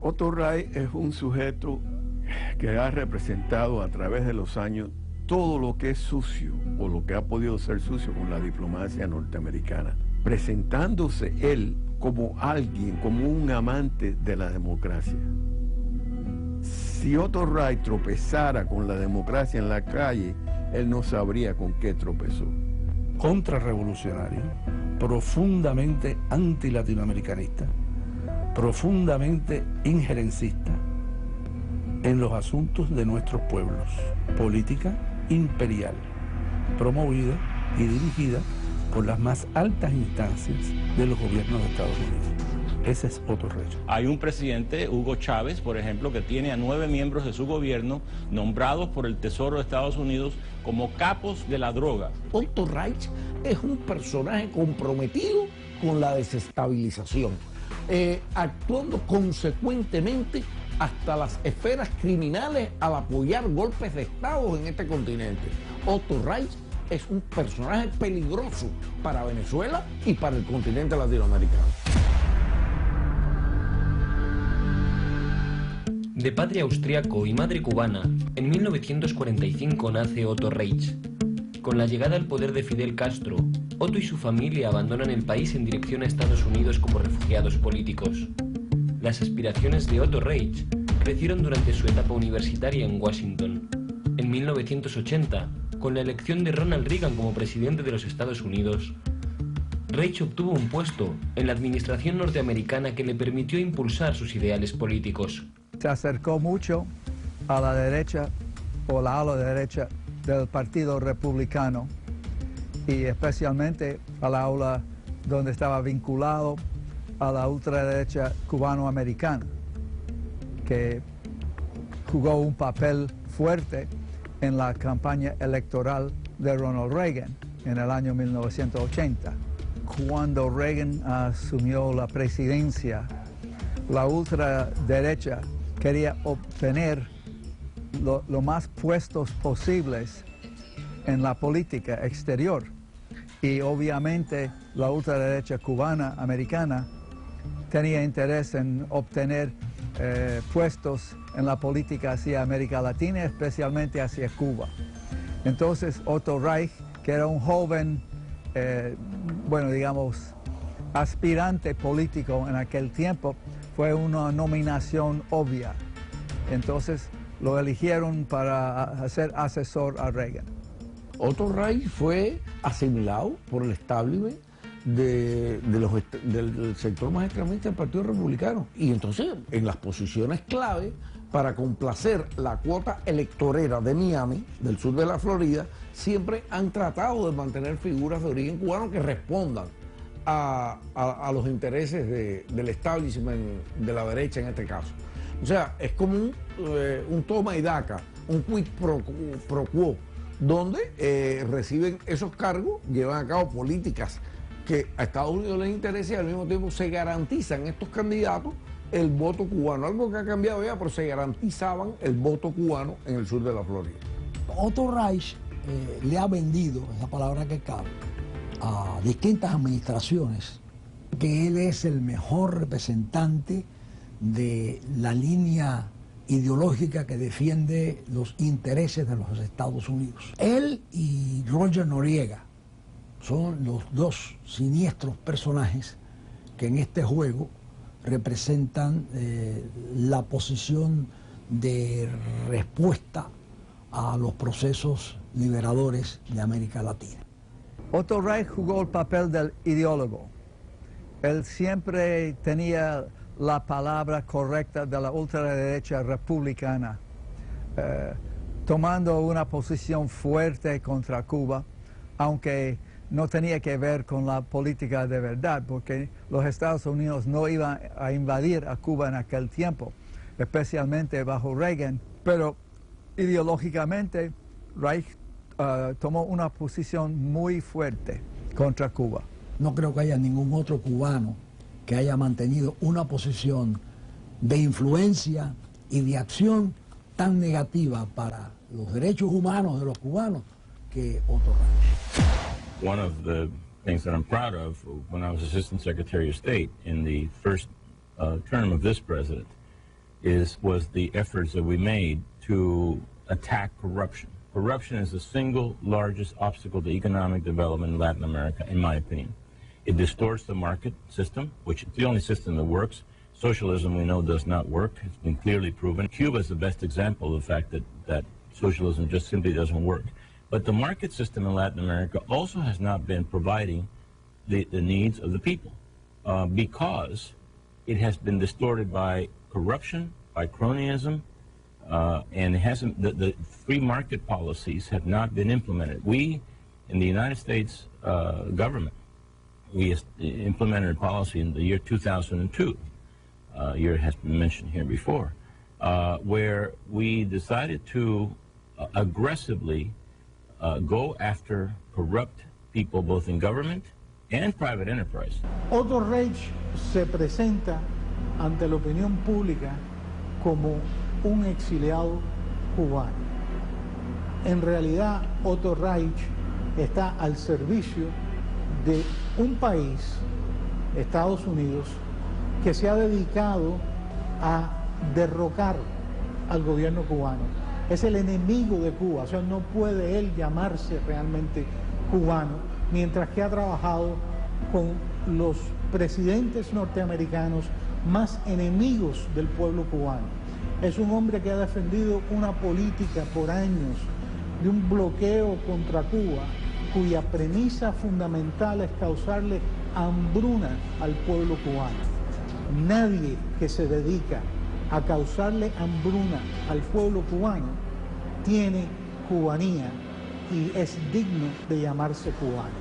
Otto Reich es un sujeto que ha representado a través de los años todo lo que es sucio o lo que ha podido ser sucio con la diplomacia norteamericana, presentándose él como alguien, como un amante de la democracia. Si Otto Reich tropezara con la democracia en la calle, él no sabría con qué tropezó. Contrarrevolucionario, profundamente antilatinoamericanista, profundamente injerencista en los asuntos de nuestros pueblos, política imperial, promovida y dirigida por las más altas instancias de los gobiernos de Estados Unidos. Ese es Otto Reich. Hay un presidente, Hugo Chávez, por ejemplo, que tiene a 9 miembros de su gobierno nombrados por el Tesoro de Estados Unidos como capos de la droga. Otto Reich es un personaje comprometido con la desestabilización, actuando consecuentemente hasta las esferas criminales al apoyar golpes de Estado en este continente. Otto Reich es un personaje peligroso para Venezuela y para el continente latinoamericano. De padre austriaco y madre cubana, en 1945 nace Otto Reich. Con la llegada al poder de Fidel Castro, Otto y su familia abandonan el país en dirección a Estados Unidos como refugiados políticos. Las aspiraciones de Otto Reich crecieron durante su etapa universitaria en Washington. En 1980, con la elección de Ronald Reagan como presidente de los Estados Unidos, Reich obtuvo un puesto en la administración norteamericana que le permitió impulsar sus ideales políticos. Se acercó mucho a la derecha o la ala derecha del Partido Republicano y especialmente a la ala donde estaba vinculado a la ultraderecha cubano-americana, que jugó un papel fuerte en la campaña electoral de Ronald Reagan en el año 1980. Cuando Reagan asumió la presidencia, la ultraderecha quería obtener lo más puestos posibles en la política exterior. Y obviamente la ultraderecha cubana americana tenía interés en obtener puestos en la política hacia América Latina, especialmente hacia Cuba. Entonces Otto Reich, que era un joven, bueno, digamos, aspirante político en aquel tiempo, fue una nominación obvia. Entonces lo eligieron para ser asesor a Reagan. Otto Reich fue asimilado por el establishment del sector más extremista del Partido Republicano. Y entonces, en las posiciones clave, para complacer la cuota electorera de Miami, del sur de la Florida, siempre han tratado de mantener figuras de origen cubano que respondan a los intereses del establishment de la derecha en este caso. O sea, es como un toma y daca, un quid pro quo, donde reciben esos cargos, llevan a cabo políticas que a Estados Unidos les interesa y al mismo tiempo se garantizan estos candidatos el voto cubano. Algo que ha cambiado ya, pero se garantizaban el voto cubano en el sur de la Florida. Otto Reich le ha vendido, esa palabra que cabe, a distintas administraciones que él es el mejor representante de la línea ideológica que defiende los intereses de los Estados Unidos. Él y Roger Noriega son los dos siniestros personajes que en este juego representan la posición de respuesta a los procesos liberadores de América Latina. Otto Reich jugó el papel del ideólogo. Él siempre tenía la palabra correcta de la ultraderecha republicana, tomando una posición fuerte contra Cuba, aunque no tenía que ver con la política de verdad, porque los Estados Unidos no iban a invadir a Cuba en aquel tiempo, especialmente bajo Reagan, pero ideológicamente Reich tomó una posición muy fuerte contra Cuba. No creo que haya ningún otro cubano que haya mantenido una posición de influencia y de acción tan negativa para los derechos humanos de los cubanos que Otto Reich. One of the things that I'm proud of when I was Assistant Secretary of State in the first term of this president was the efforts that we made to attack corruption. Corruption is the single largest obstacle to economic development in Latin America, in my opinion. It distorts the market system, which is the only system that works. Socialism, we know, does not work. It's been clearly proven. Cuba is the best example of the fact that socialism just simply doesn't work. But the market system in Latin America also has not been providing the needs of the people because it has been distorted by corruption, by cronyism, and it hasn't. The free market policies have not been implemented. We, in the United States government, we implemented a policy in the year 2002. Year has been mentioned here before, where we decided to aggressively go after corrupt people both in government and private enterprise. Otto Reich se presenta ante la opinión pública como un exiliado cubano. En realidad, Otto Reich está al servicio de un país, Estados Unidos, que se ha dedicado a derrocar al gobierno cubano. Es el enemigo de Cuba, o sea, no puede él llamarse realmente cubano, mientras que ha trabajado con los presidentes norteamericanos más enemigos del pueblo cubano. Es un hombre que ha defendido una política por años de un bloqueo contra Cuba, cuya premisa fundamental es causarle hambruna al pueblo cubano. Nadie que se dedica a causarle hambruna al pueblo cubano tiene cubanía y es digno de llamarse cubano.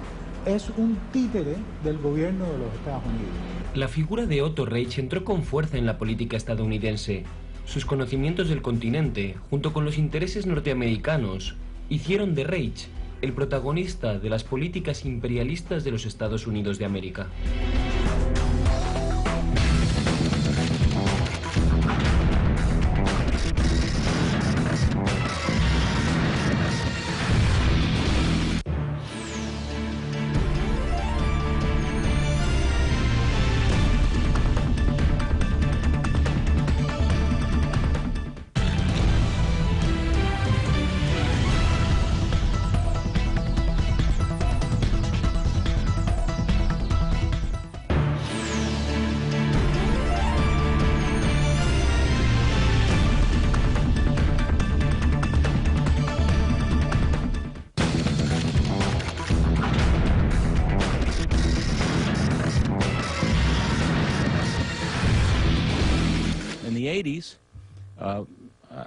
Es un títere del gobierno de los Estados Unidos. La figura de Otto Reich entró con fuerza en la política estadounidense. Sus conocimientos del continente, junto con los intereses norteamericanos, hicieron de Reich el protagonista de las políticas imperialistas de los Estados Unidos de América.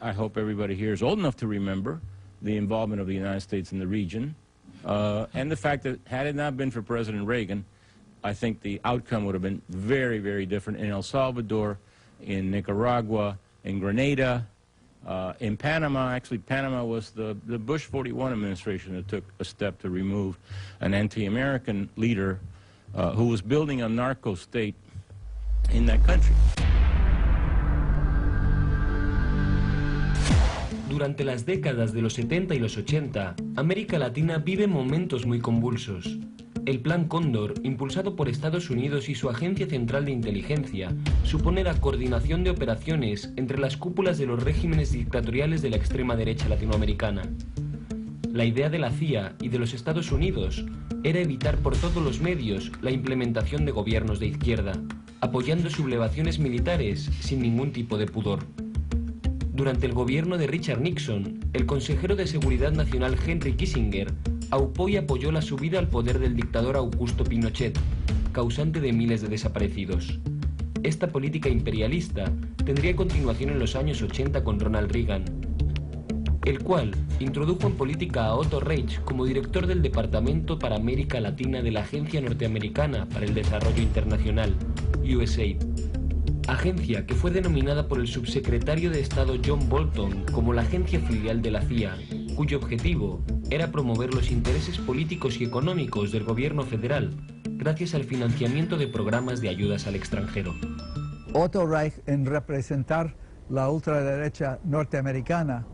I hope everybody here is old enough to remember the involvement of the United States in the region and the fact that had it not been for President Reagan, I think the outcome would have been very, very different in El Salvador, in Nicaragua, in Grenada, in Panama. Actually, Panama was the Bush 41 administration that took a step to remove an anti-American leader who was building a narco state in that country. Durante las décadas de los 70 y los 80, América Latina vive momentos muy convulsos. El Plan Cóndor, impulsado por Estados Unidos y su Agencia Central de Inteligencia, supone la coordinación de operaciones entre las cúpulas de los regímenes dictatoriales de la extrema derecha latinoamericana. La idea de la CIA y de los Estados Unidos era evitar por todos los medios la implementación de gobiernos de izquierda, apoyando sublevaciones militares sin ningún tipo de pudor. Durante el gobierno de Richard Nixon, el consejero de Seguridad Nacional Henry Kissinger aupó y apoyó la subida al poder del dictador Augusto Pinochet, causante de miles de desaparecidos. Esta política imperialista tendría continuación en los años 80 con Ronald Reagan, el cual introdujo en política a Otto Reich como director del Departamento para América Latina de la Agencia Norteamericana para el Desarrollo Internacional, USAID. Agencia que fue denominada por el subsecretario de Estado John Bolton como la agencia filial de la CIA, cuyo objetivo era promover los intereses políticos y económicos del gobierno federal gracias al financiamiento de programas de ayudas al extranjero. Otto Reich, en representar la ultraderecha norteamericana,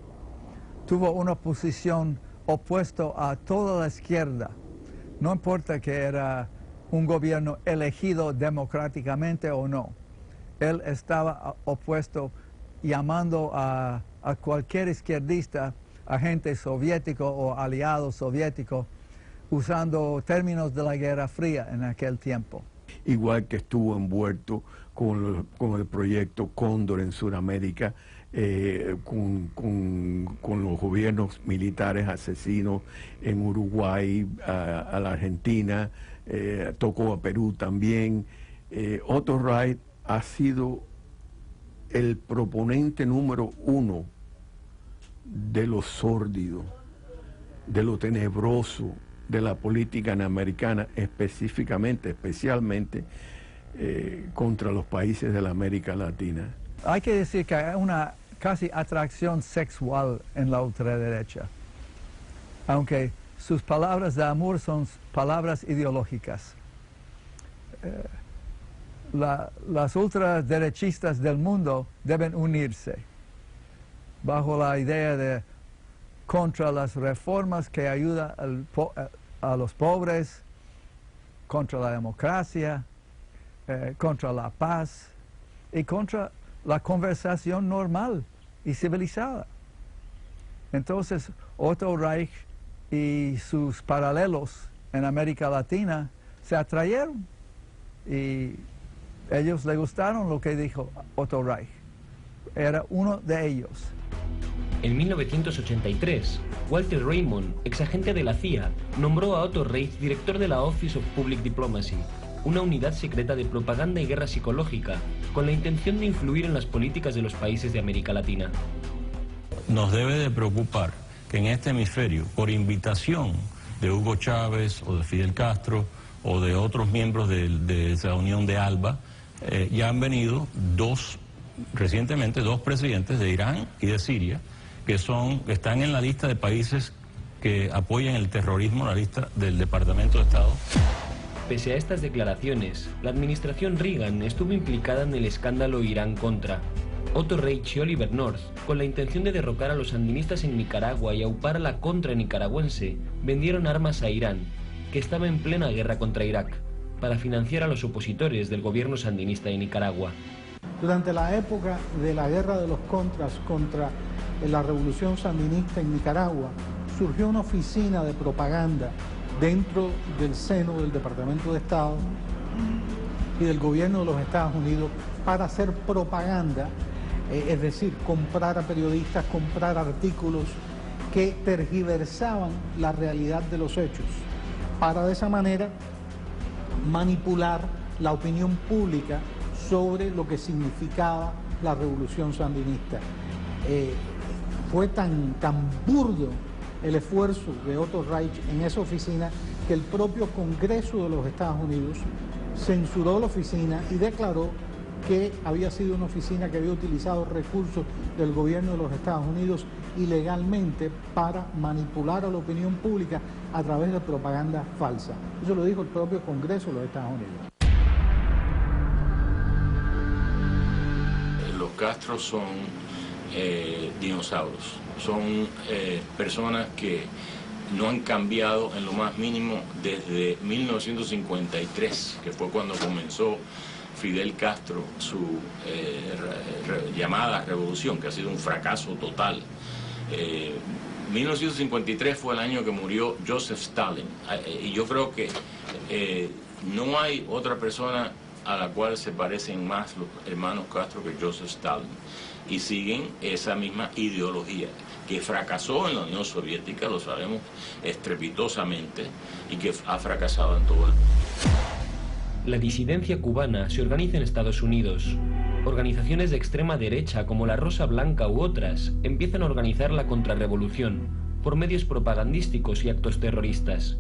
tuvo una posición opuesta a toda la izquierda. No importa que era un gobierno elegido democráticamente o no. Él estaba opuesto llamando a cualquier izquierdista agente soviético o aliado soviético, usando términos de la Guerra Fría en aquel tiempo. Igual que estuvo envuelto con el proyecto Cóndor en Sudamérica, con los gobiernos militares asesinos en Uruguay, a la Argentina, tocó a Perú también. Otto Reich ha sido el proponente número uno de lo sórdido, de lo tenebroso de la política americana, especialmente contra los países de la América Latina. Hay que decir que hay una casi atracción sexual en la ultraderecha, aunque sus palabras de amor son palabras ideológicas. Las ultraderechistas del mundo deben unirse bajo la idea de contra las reformas que ayudan a los pobres, contra la democracia, contra la paz y contra la conversación normal y civilizada. Entonces, Otto Reich y sus paralelos en América Latina se atrayeron y ellos les gustaron lo que dijo Otto Reich. Era uno de ellos. En 1983, Walter Raymond, exagente de la CIA, nombró a Otto Reich director de la Office of Public Diplomacy, una unidad secreta de propaganda y guerra psicológica, con la intención de influir en las políticas de los países de América Latina. Nos debe de preocupar que en este hemisferio, por invitación de Hugo Chávez o de Fidel Castro o de otros miembros de esa Unión de ALBA, ya han venido recientemente dos presidentes de Irán y de Siria, que están en la lista de países que apoyan el terrorismo, la lista del Departamento de Estado. Pese a estas declaraciones, la administración Reagan estuvo implicada en el escándalo Irán-Contra. Otto Reich y Oliver North, con la intención de derrocar a los sandinistas en Nicaragua y aupar a la contra nicaragüense, vendieron armas a Irán, que estaba en plena guerra contra Irak, para financiar a los opositores del gobierno sandinista de Nicaragua. Durante la época de la guerra de los contras contra la revolución sandinista en Nicaragua, surgió una oficina de propaganda dentro del seno del Departamento de Estado y del gobierno de los Estados Unidos para hacer propaganda, es decir, comprar a periodistas, comprar artículos que tergiversaban la realidad de los hechos, para de esa manera manipular la opinión pública sobre lo que significaba la revolución sandinista. Fue tan burdo el esfuerzo de Otto Reich en esa oficina que el propio Congreso de los Estados Unidos censuró la oficina y declaró que había sido una oficina que había utilizado recursos del gobierno de los Estados Unidos ilegalmente para manipular a la opinión pública a través de propaganda falsa. Eso lo dijo el propio Congreso de los Estados Unidos. Los Castro son dinosaurios, son personas que no han cambiado en lo más mínimo desde 1953, que fue cuando comenzó Fidel Castro su llamada revolución, que ha sido un fracaso total. 1953 fue el año que murió Joseph Stalin, y yo creo que no hay otra persona a la cual se parecen más los hermanos Castro que Joseph Stalin, y siguen esa misma ideología que fracasó en la Unión Soviética, lo sabemos estrepitosamente, y que ha fracasado en todo el mundo. La disidencia cubana se organiza en Estados Unidos. Organizaciones de extrema derecha como la Rosa Blanca u otras empiezan a organizar la contrarrevolución por medios propagandísticos y actos terroristas.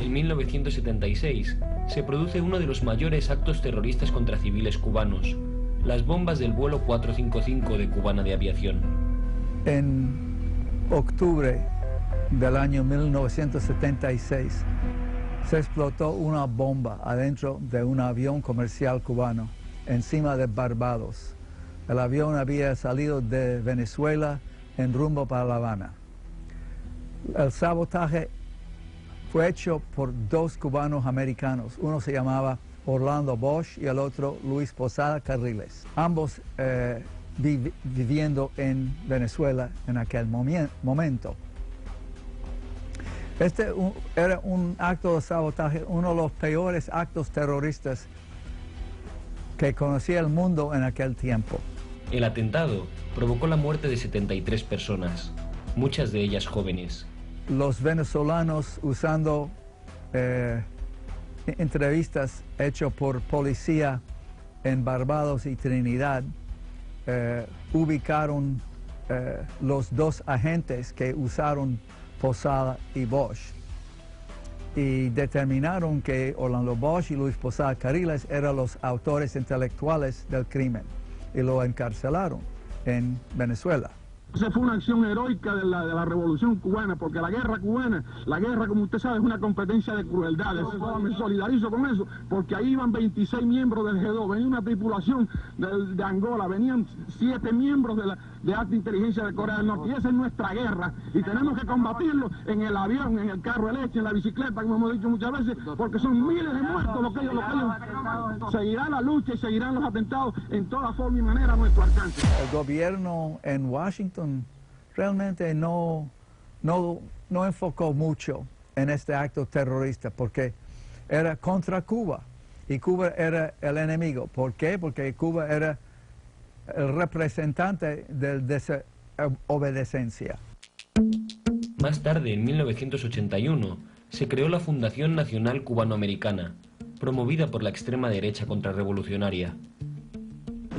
En 1976 se produce uno de los mayores actos terroristas contra civiles cubanos, las bombas del vuelo 455 de Cubana de Aviación. En octubre del año 1976 se explotó una bomba adentro de un avión comercial cubano encima de Barbados. El avión había salido de Venezuela en rumbo para La Habana. El sabotaje fue hecho por dos cubanos americanos. Uno se llamaba Orlando Bosch y el otro Luis Posada Carriles. Ambos viviendo en en aquel momento. Este era un acto de sabotaje, uno de los peores actos terroristas que conocía el mundo en aquel tiempo. El atentado provocó la muerte de 73 personas, muchas de ellas jóvenes. Los venezolanos, usando entrevistas hechas por policía en Barbados y Trinidad, ubicaron los dos agentes que usaron Posada y Bosch y determinaron que Orlando Bosch y Luis Posada Carriles eran los autores intelectuales del crimen y lo encarcelaron en Venezuela. Esa fue una acción heroica de la revolución cubana, porque la guerra cubana, la guerra, como usted sabe, es una competencia de crueldades. Me solidarizo con eso, porque ahí iban 26 miembros del G2, venía una tripulación de Angola, venían 7 miembros de alta inteligencia de Corea del Norte, y esa es nuestra guerra, y tenemos que combatirlo en el avión, en el carro de leche, en la bicicleta, como hemos dicho muchas veces, porque son miles de muertos lo que ellos seguirá la lucha y seguirán los atentados en toda forma y manera a nuestro alcance. El gobierno en Washington realmente no enfocó mucho en este acto terrorista porque era contra Cuba y Cuba era el enemigo. ¿Por qué? Porque Cuba era el representante de desobediencia. Más tarde, en 1981, se creó la Fundación Nacional Cubanoamericana, promovida por la extrema derecha contrarrevolucionaria.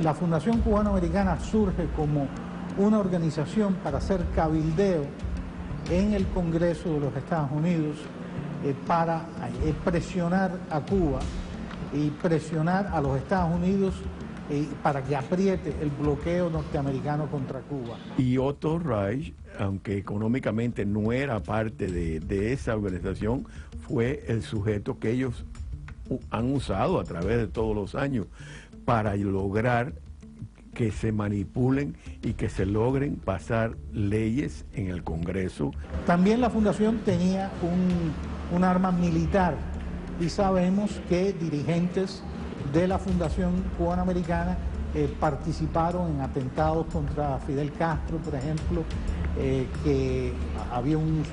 La Fundación Cubanoamericana surge como una organización para hacer cabildeo en el Congreso de los Estados Unidos para presionar a Cuba y presionar a los Estados Unidos para que apriete el bloqueo norteamericano contra Cuba. Y Otto Reich, aunque económicamente no era parte de esa organización, fue el sujeto que ellos han usado a través de todos los años para lograr que se manipulen y que se logren pasar leyes en el Congreso. También la Fundación tenía un arma militar y sabemos que dirigentes de la Fundación Cubanoamericana participaron en atentados contra Fidel Castro, por ejemplo, que había un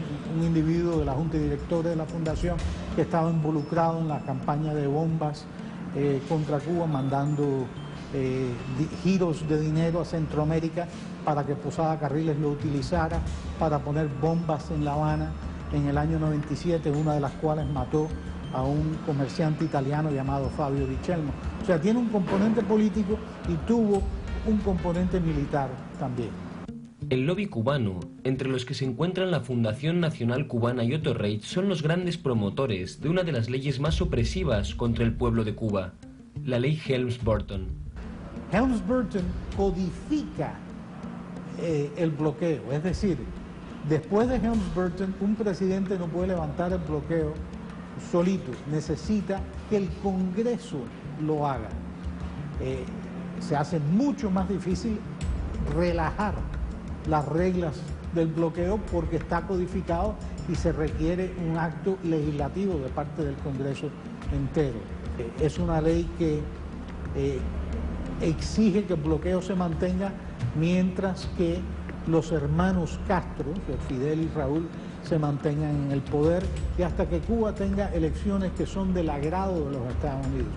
individuo de la Junta Directora de la Fundación que estaba involucrado en la campaña de bombas contra Cuba, mandando giros de dinero a Centroamérica para que Posada Carriles lo utilizara para poner bombas en La Habana en el año 97, una de las cuales mató a un comerciante italiano llamado Fabio Di Celmo. O sea, tiene un componente político y tuvo un componente militar también. El lobby cubano, entre los que se encuentran la Fundación Nacional Cubana y Otto Reich, son los grandes promotores de una de las leyes más opresivas contra el pueblo de Cuba, la ley Helms-Burton. Helms-Burton codifica el bloqueo, es decir, después de Helms-Burton un presidente no puede levantar el bloqueo solito, necesita que el Congreso lo haga. Se hace mucho más difícil relajar las reglas del bloqueo porque está codificado y se requiere un acto legislativo de parte del Congreso entero. Es una ley que exige que el bloqueo se mantenga mientras que los hermanos Castro, Fidel y Raúl, se mantengan en el poder y hasta que Cuba tenga elecciones que son del agrado de los Estados Unidos.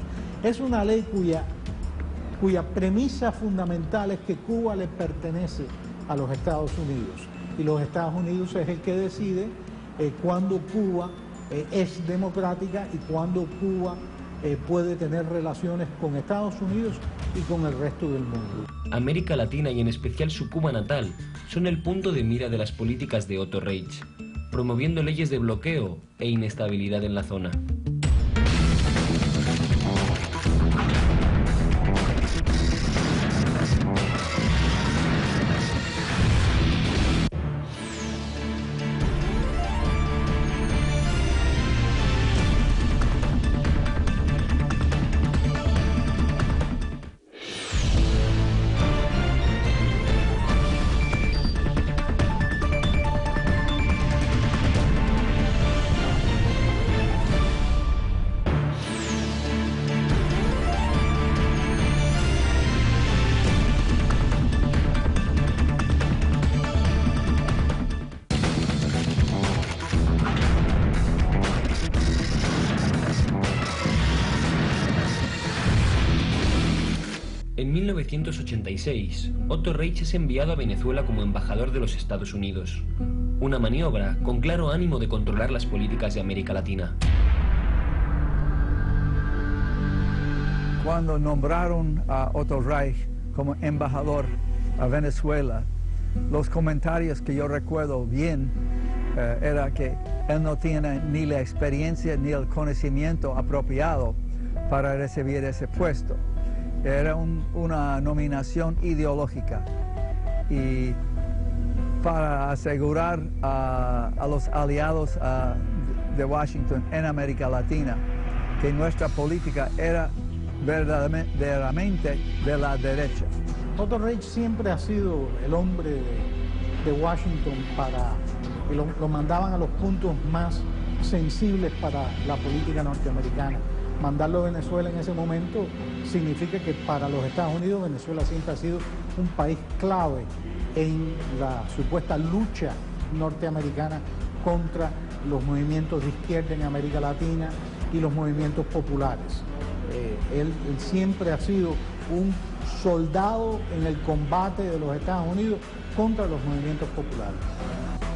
Es una ley cuya premisa fundamental es que Cuba le pertenece a los Estados Unidos y los Estados Unidos es el que decide cuándo Cuba es democrática y cuándo Cuba puede tener relaciones con Estados Unidos y con el resto del mundo. América Latina y en especial su Cuba natal son el punto de mira de las políticas de Otto Reich, promoviendo leyes de bloqueo e inestabilidad en la zona. 1986, Otto Reich es enviado a Venezuela como embajador de los Estados Unidos. Una maniobra con claro ánimo de controlar las políticas de América Latina. Cuando nombraron a Otto Reich como embajador a Venezuela, los comentarios que yo recuerdo bien era que él no tiene ni la experiencia ni el conocimiento apropiado para recibir ese puesto. Era una nominación ideológica y para asegurar a los aliados de Washington en América Latina que nuestra política era verdaderamente de la derecha. Otto Reich siempre ha sido el hombre de Washington y lo mandaban a los puntos más sensibles para la política norteamericana. Mandarlo a Venezuela en ese momento significa que para los Estados Unidos Venezuela siempre ha sido un país clave en la supuesta lucha norteamericana contra los movimientos de izquierda en América Latina y los movimientos populares. Él siempre ha sido un soldado en el combate de los Estados Unidos contra los movimientos populares.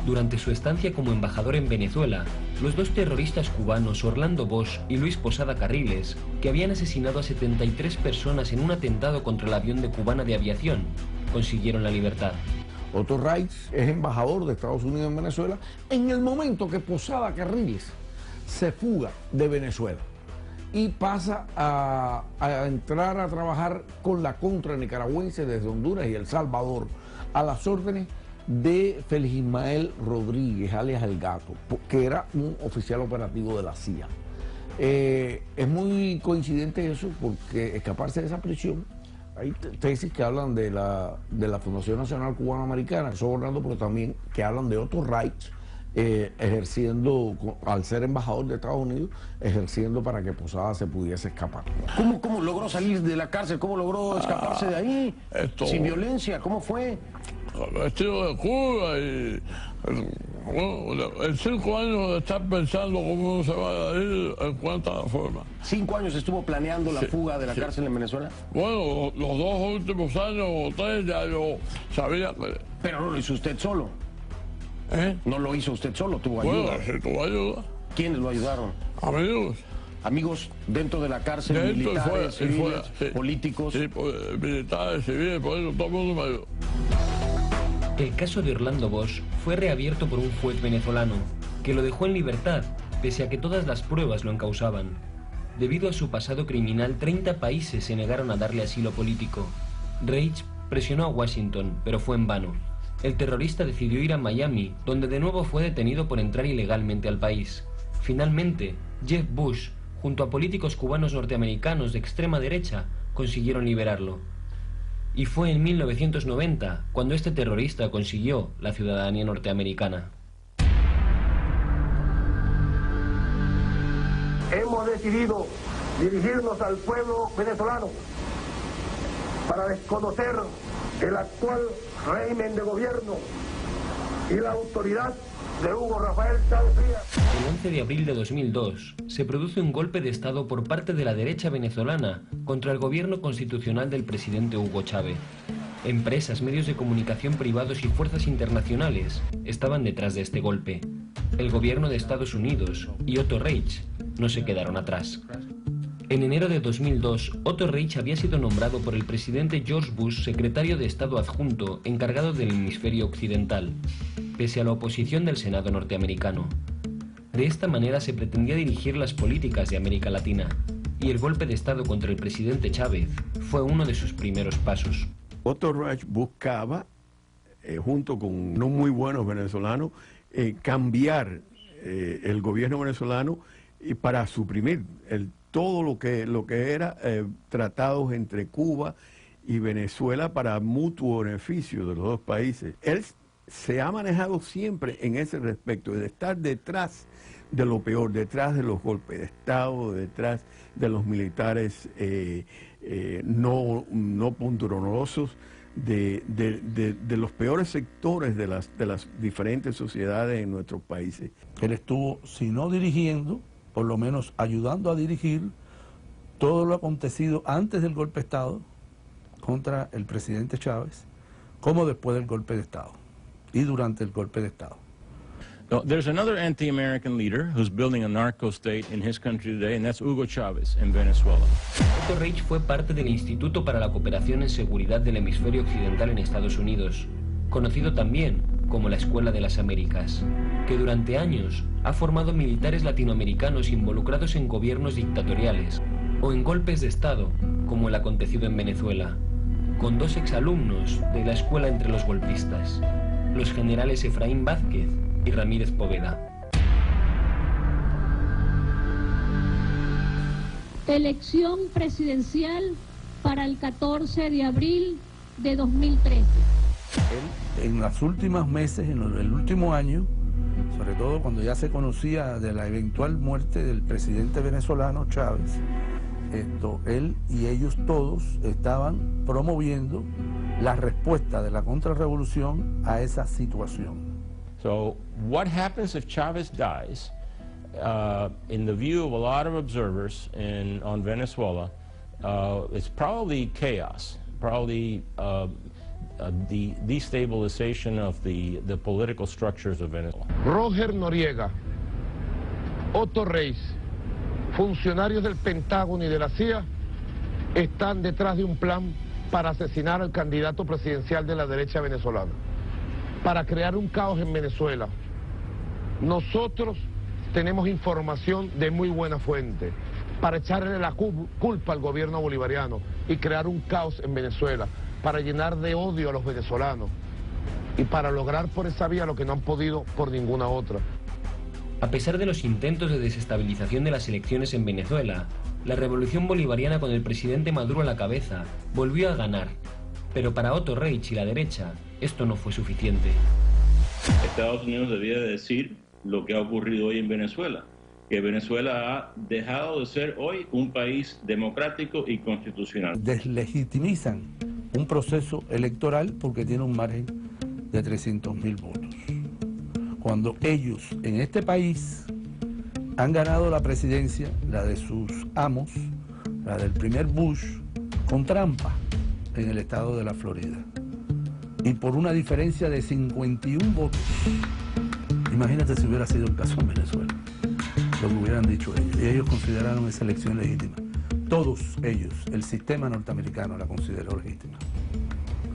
Durante su estancia como embajador en Venezuela, los dos terroristas cubanos Orlando Bosch y Luis Posada Carriles, que habían asesinado a 73 personas en un atentado contra el avión de Cubana de Aviación, consiguieron la libertad. Otto Reich es embajador de Estados Unidos en Venezuela en el momento que Posada Carriles se fuga de Venezuela y pasa a entrar a trabajar con la contra nicaragüense desde Honduras y El Salvador a las órdenes de Félix Ismael Rodríguez, alias El Gato, que era un oficial operativo de la CIA. Es muy coincidente eso porque escaparse de esa prisión, hay tesis que hablan de la Fundación Nacional Cubano-Americana, sobornando, pero también que hablan de Otto Reich ejerciendo, al ser embajador de Estados Unidos, ejerciendo para que Posada se pudiese escapar. ¿Cómo logró salir de la cárcel? ¿Cómo logró escaparse de ahí? Sin violencia, ¿cómo fue? Vestido de Cuba y bueno, en 5 años de estar pensando cómo uno se va a ir, encuentra la forma. 5 años estuvo planeando la fuga de la cárcel en Venezuela. Bueno, los 2 últimos años o 3 ya yo sabía que... Pero no lo hizo usted solo. No lo hizo usted solo, tuvo ayuda. Bueno, sí, tuvo ayuda. ¿Quiénes lo ayudaron? Amigos. Amigos dentro de la cárcel, militares, civiles, políticos. Sí, militares, civiles, políticos, todo el mundo me ayudó. El caso de Orlando Bosch fue reabierto por un juez venezolano, que lo dejó en libertad, pese a que todas las pruebas lo encausaban. Debido a su pasado criminal, 30 países se negaron a darle asilo político. Reich presionó a Washington, pero fue en vano. El terrorista decidió ir a Miami, donde de nuevo fue detenido por entrar ilegalmente al país. Finalmente, Jeb Bush, junto a políticos cubanos norteamericanos de extrema derecha, consiguieron liberarlo. Y fue en 1990 cuando este terrorista consiguió la ciudadanía norteamericana. Hemos decidido dirigirnos al pueblo venezolano para desconocer el actual régimen de gobierno y la autoridad de Hugo Rafael Chávez Frías. El 11 de abril de 2002 se produce un golpe de Estado por parte de la derecha venezolana contra el gobierno constitucional del presidente Hugo Chávez. Empresas, medios de comunicación privados y fuerzas internacionales estaban detrás de este golpe. El gobierno de Estados Unidos y Otto Reich no se quedaron atrás. En enero de 2002, Otto Reich había sido nombrado por el presidente George Bush secretario de Estado adjunto encargado del hemisferio occidental, pese a la oposición del Senado norteamericano. De esta manera se pretendía dirigir las políticas de América Latina, y el golpe de Estado contra el presidente Chávez fue uno de sus primeros pasos. Otto Reich buscaba, junto con unos muy buenos venezolanos, cambiar el gobierno venezolano y para suprimir todo lo que era tratados entre Cuba y Venezuela para mutuo beneficio de los dos países. Él se ha manejado siempre en ese respecto, de estar detrás de lo peor, detrás de los golpes de Estado, detrás de los militares no pundonorosos, de los peores sectores de las diferentes sociedades en nuestros países. Él estuvo, si no dirigiendo, por lo menos ayudando a dirigir todo lo acontecido antes del golpe de Estado contra el presidente Chávez, como después del golpe de Estado y durante el golpe de Estado. No, there's another anti-American leader who's building a narco state in his country today, and that's Hugo Chávez in Venezuela. Otto Reich fue parte del Instituto para la Cooperación en Seguridad del Hemisferio Occidental en Estados Unidos, conocido también como la Escuela de las Américas, que durante años ha formado militares latinoamericanos involucrados en gobiernos dictatoriales o en golpes de Estado, como el acontecido en Venezuela, con dos exalumnos de la escuela entre los golpistas, los generales Efraín Vázquez y Ramírez Poveda. Elección presidencial para el 14 de abril de 2013. En los últimos meses, en el último año, sobre todo cuando ya se conocía de la eventual muerte del presidente venezolano Chávez, él y ellos todos estaban promoviendo la respuesta de la contrarrevolución a esa situación. So what happens if Chavez dies, in the view of a lot of observers on Venezuela, it's probably chaos, probably the destabilization of the political structures of Venezuela. Roger Noriega, Otto Reich, funcionarios del Pentágono y de la CIA están detrás de un plan para asesinar al candidato presidencial de la derecha venezolana, para crear un caos en Venezuela. Nosotros tenemos información de muy buena fuente para echarle la culpa al gobierno bolivariano y crear un caos en Venezuela, para llenar de odio a los venezolanos y para lograr por esa vía lo que no han podido por ninguna otra. A pesar de los intentos de desestabilización de las elecciones en Venezuela, la revolución bolivariana con el presidente Maduro a la cabeza volvió a ganar. Pero para Otto Reich y la derecha, esto no fue suficiente. Estados Unidos debía decir lo que ha ocurrido hoy en Venezuela, que Venezuela ha dejado de ser hoy un país democrático y constitucional. Deslegitimizan un proceso electoral porque tiene un margen de 300.000 votos. Cuando ellos en este país han ganado la presidencia, la de sus amos, la del primer Bush, con trampa en el estado de la Florida, y por una diferencia de 51 votos. Imagínate si hubiera sido el caso en Venezuela, lo que hubieran dicho ellos, y ellos consideraron esa elección legítima. Todos ellos, el sistema norteamericano la consideró legítima.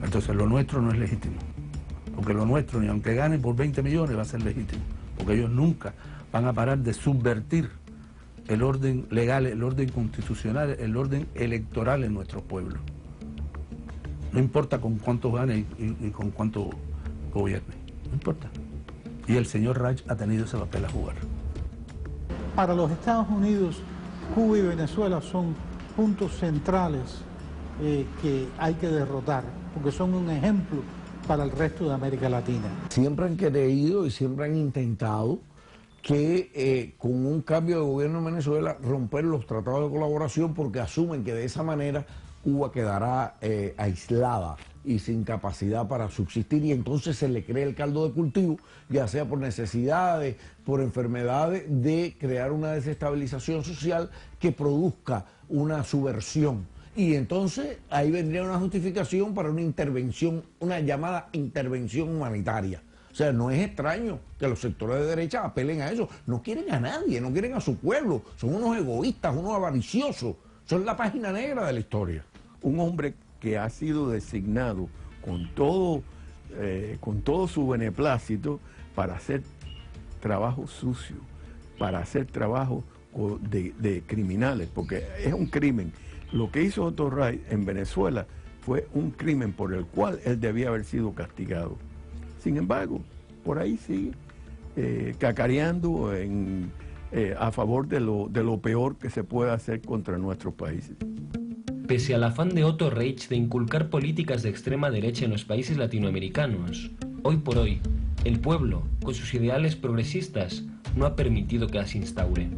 Entonces lo nuestro no es legítimo, porque lo nuestro, ni aunque gane por 20 millones, va a ser legítimo, porque ellos nunca van a parar de subvertir el orden legal, el orden constitucional, el orden electoral en nuestro pueblo. No importa con cuánto gane y con cuánto gobierne, no importa. Y el señor Reich ha tenido ese papel a jugar. Para los Estados Unidos, Cuba y Venezuela son puntos centrales que hay que derrotar, porque son un ejemplo para el resto de América Latina. Siempre han querido y siempre han intentado que con un cambio de gobierno en Venezuela romper los tratados de colaboración, porque asumen que de esa manera Cuba quedará aislada y sin capacidad para subsistir, y entonces se le crea el caldo de cultivo, ya sea por necesidades, por enfermedades, de crear una desestabilización social que produzca una subversión. Y entonces ahí vendría una justificación para una intervención, una llamada intervención humanitaria. O sea, no es extraño que los sectores de derecha apelen a eso. No quieren a nadie, no quieren a su pueblo. Son unos egoístas, unos avariciosos. Son la página negra de la historia. Un hombre que ha sido designado con todo su beneplácito para hacer trabajo sucio, para hacer trabajo de criminales, porque es un crimen. Lo que hizo Otto Reich en Venezuela fue un crimen por el cual él debía haber sido castigado. Sin embargo, por ahí sigue cacareando a favor de lo peor que se puede hacer contra nuestros países. Pese al afán de Otto Reich de inculcar políticas de extrema derecha en los países latinoamericanos, hoy por hoy, el pueblo, con sus ideales progresistas, no ha permitido que las instaure.